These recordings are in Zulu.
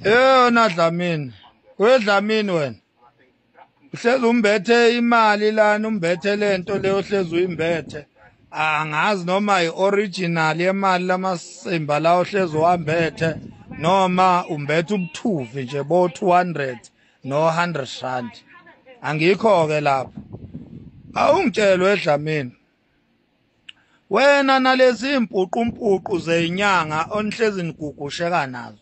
Yona Dlamini. Wedlamini wena. Uhlezi umbethe imali lana umbethe lento leyo uhlezi uyimbethe. Angazi noma ioriginal yemali lamasimba la uhlezi uhambethe noma umbethe ubuthuvi nje bo 200 no 100 rand. Angikho ke lapho. Awungitshela Wedlamini. Wena nalezi impuqumpuqu zezinyanga onihlezi nigugusheka nazo.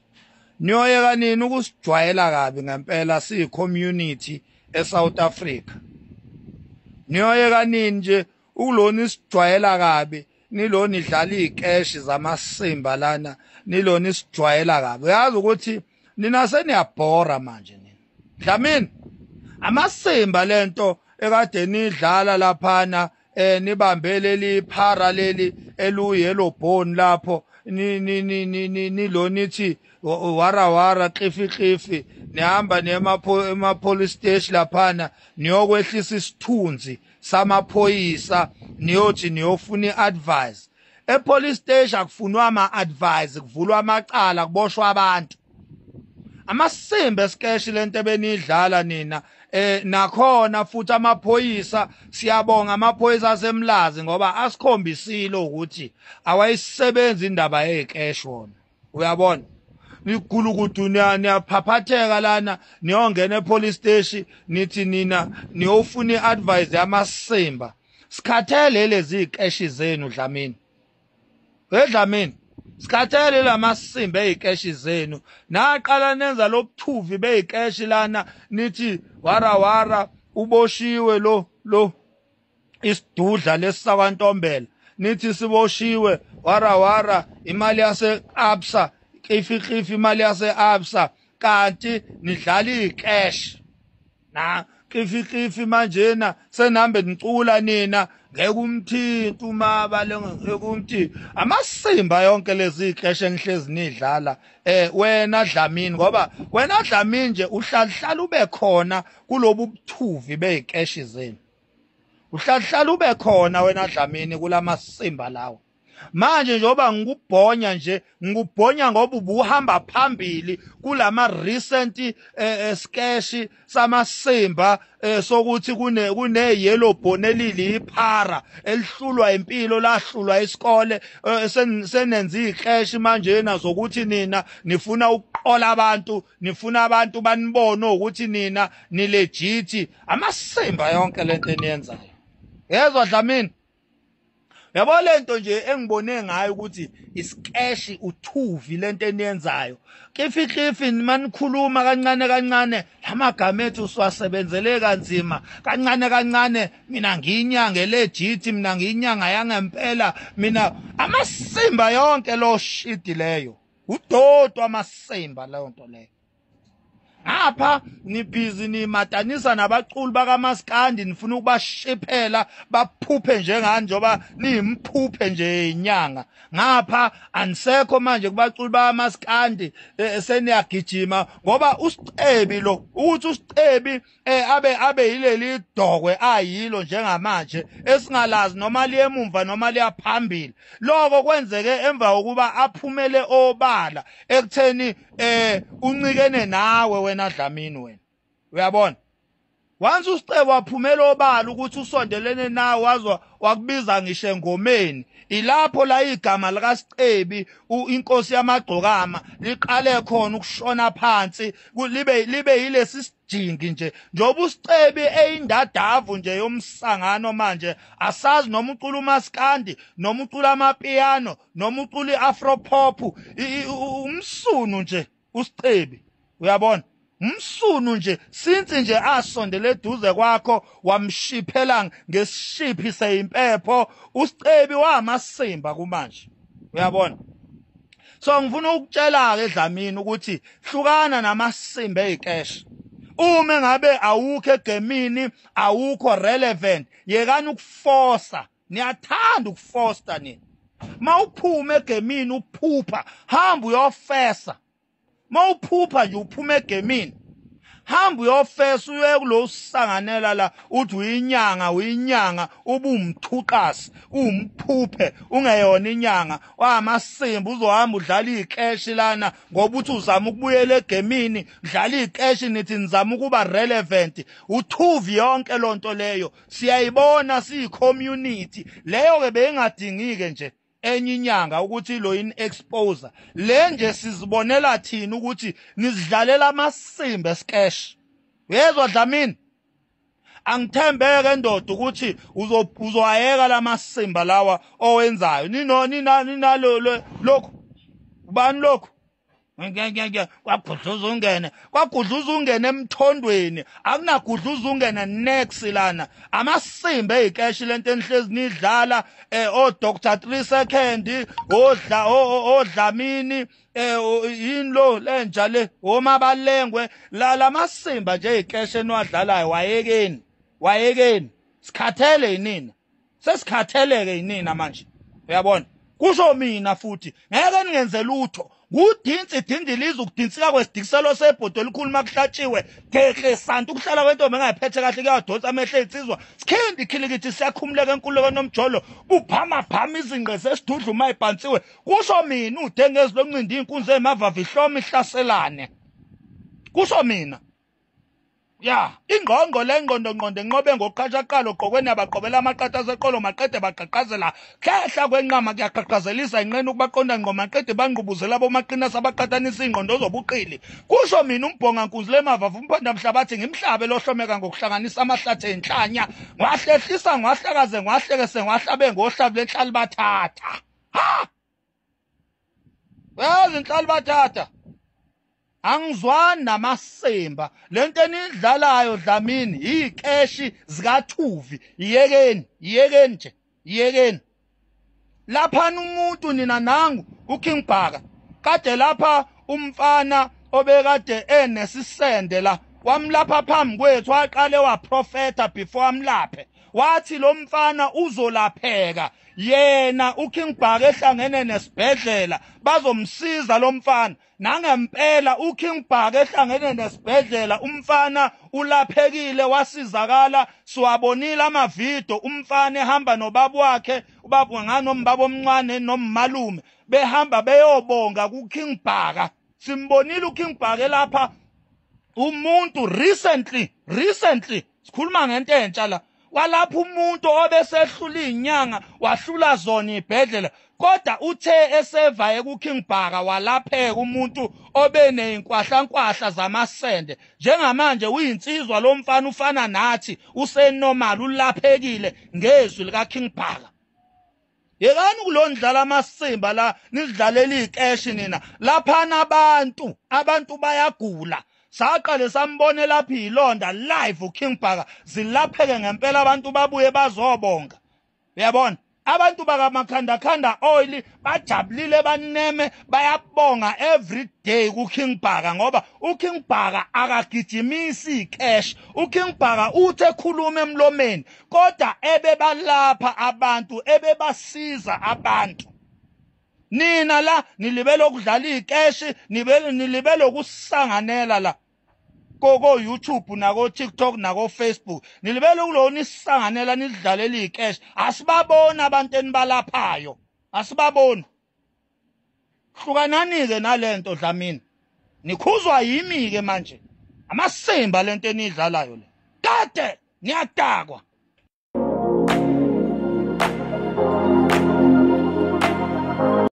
Niyoyeka nini ukusijwayela kabi ngempela siyicommunity eSouth Africa. Niyoyeka nini nje ukulona isijwayela kabi nilona idlala icash zamasimba lana nilona isijwayela kabi. Uyazi ukuthi nina seniyabhora manje nina. Dlamini amasimba lento ekade nidlala laphana nibambe leli phara leli eluyellow bone lapho nilonithi wara klifi nihamba ema police station laphana niyokwehlisa isithunzi samaphoyisa niyothi niyofuna iadvice police station akufunwa ama-advice kuvulwa amacala kuboshwa abantu amasimba esikeshi lento ebenidlala nina nakhona futhi amaphoyisa siyabonga amaphoyisa asemlazi ngoba asikhombisile ukuthi awayisebenza indaba yecash wona uyabona nikulukudu niyaphaphatheka lana niyongena epolice station nithi nina niyofuna iadvice yamasimba sikhathele lezi icash zenu Dlamini Dlamini sikhathele lamasimba ezicash zenu naqala nenza lobuthuvi bezicash lana nithi wara uboshiwe lo isidudla lesakwantombela nithi siboshiwe wara imali yase Absa klifi imali yase Absa kanti nidlala icash na klifi manje na senambe nicula nina ngeke umthinto umabale ngeke umthi amasimba yonke lezi icash engihlezi nidlala wena Dlamini ngoba wena Dlamini nje uhlala ube khona kulobu buthuvi bezicash zenu uhlala ube khona wena Dlamini kulamasimba lawo manje njoba ngikubhonya ngoba ubuhamba phambili kulama recent sketch samasimba sokuthi kune yellow bone eliliphara elihlulwa impilo lahlulwa isikole senenza icash manje nazokuthi nina nifuna ukuqola abantu nifuna abantu banibone ukuthi nina ni legit amasimba yonke lento eniyenzayo yezwa Dlamini yabo lento nje engibone ngayo ukuthi isikeshi uthuvi lento eniyenzayo klifi manikhuluma kancane lamagama ethu siwasebenzele kanzima kancane mina ngiyinyanga legit mina ngiyinyanga yangempela mina amasimba yonke lo shit leyo udodo amasimba leyo nto leyo ngapha nibhizi nimatanisa nabaculi bakaMaskandi nifuna ukubashiphela baphuphe njengani njoba nimphuphe nje inyanga ngapha anisekho manje kubaculi bakaMaskandi seniyagijima ngoba uSicebi lo ukuthi uSicebi abe yileli dokwe ayilo njengamanje esingalazi noma liyemumva noma liyaphambili lokho kwenzeke emva kokuba aphumele obala ekutheni uncikene nawe wena Dlamini wena uyabona once uSicebi waphumela obala ukuthi usondelene nawe wazwa wakubiza ngisho engomeni ilapho la igama lika Sicebi inkosi yamagcokama liqale khona ukushona phansi libe yilesi sijingi nje njoba uSicebi eyindadavu nje yomsangano manje asazi noma ucula uMaskandi noma ucula amapiano noma ucula iafro pop umsunu nje uSicebi uyabona umsunu nje since nje asondele eduze kwakho wamshiphela ngesishiphi seyimpepho uSicebi wamasimba kumanje uyabona so ngifuna ukutshela ke Dlamini ukuthi hlukana namasimba ezicash uma ngabe awukho egemini awukho relevant yekani ukuforsa niyathanda ukuforsta nini mawuphuma egemini uphupha hamba uyofesa mawuphupha nje uphuma egemini hamba uyofesa uye kulo usanganela la uthi uyinyanga ubumthuqasi umphuphe ungeyona inyanga wamasimba uzohamba udlala ikeshi lana ngoba uthi uzama ukubuyela egemini udlala ikeshi nithi nizama ukuba relevant uthuvi yonke lonto leyo siyayibona siyicommunity leyo ke beyingadingike nje enye inyanga ukuthi lo in exposure le nje sizibonela thina ukuthi nizidlalela amasimba esikesh uyezwa Dlamini angithembeke ndoda ukuthi uzoyeka lamasimba lawa owenzayo ninalo lokho ubani lokho kwagudluza ungene emthondweni akunagudluza ungene next lana amasimba ezikeshi lento enihlezi nidlala o Dr 3 second oDlamini yini lo lenja le omabalengwe lamasimba nje ezikeshi enwadlalayo wayekeni sikhathele yinina sesikhatheleke yinina manje uyabona kusho mina futhi ngeke ningenze lutho kudinsi dindiliza ukudinsika kwesidikiselo sebhodo elikhuluma kuhlatshiwe gehle santi ukuhlala kwentombi engayiphethe kahle kuyadonsa amehlo ezitsizwa sikhindi khilikithi siyakhumuleka enkululeko nomjolo buphama izingqe zesidudlu mayibhansiwe kusho mina udengezi loncinda inkunzi emavavi ihloma ihlaselane kusho mina ya ingqongqo lengqondo enqobe ngokuqhashaqala oqokweni abaqobela amaqatha aseqolo maqede baqhaqhazela khehla kwenqama kuyaqhaqhazelisa inqene ukubaqonda ngqo maqede banqubuzela bomaqina sabaqathanisa ingqondo zobuqili kusho mina umbhonga nkunzi lemavavu umphanda mhlabathi ngimhlabe lohlomeka ngokuhlanganisa amahlathi enhlanya ngwahlehlisa ngwahlakaze ngwahlekese ngwahlabe ngohlabu lenhlali bathatha ha yazi inhlali bathatha angizwani namasimba lento enidlalayo Dlamini ikeshi zikathuvi yekeni lapha umuntu nina nangu uKing Bhaka kade lapha umfana obekade enesisende la wamlapha phambi kwethu waqale waprofeta before amlaphe wathi lo mfana uzolapheka yena uKing Bhaka ehlangene nesibhedlela bazomsiza lo mfana nangempela uKing Bhaka ehlangene nesibhedlela umfana ulaphekile wasizakala siwabonile amavidiyo umfana ehamba nobaba wakhe ubaba nganombaba omncane nommalume behamba beyobonga kuKing Bhaka simbonile uKing Bhaka lapha umuntu recently sikhuluma ngento entsha la walapha umuntu obesehlula inyanga wahlula zona ibhedlela kodwa uthe esevaye kuKing Bhaka walapheka umuntu obeneyinkwahlankwahla zamasende njengamanje uyinsizwa lo mfana ufana nathi usenormal ulaphekile ngezwi likaKing Bhaka yekani kulondlala amasimba la nidlalela ikeshi nina lapha abantu bayagula saqale sambone lapha ilonda live uKing Bhaka zilapheke ngempela abantu babuye bazobonga uyabona abantu bakamakhanda oil bajabulile baneme bayabonga every day kuKing Bhaka ngoba uKing Bhaka akagijimisi cash uKing Bhaka uthe ekhuluma emlomeni kodwa ebebalapha abantu ebebasiza abantu nina la nilibele ukudlala ikeshi nilibele ukusanganela la ko YouTube nako TikTok nako Facebook nilibele kulona isisanganela nidlalela ikeshi asibabona abantu enibalaphayo asibabona hlukanani ke nalento Dlamini nikhuzwa yimi ke manje amasimba lento enidlalayo le kade niyatakwa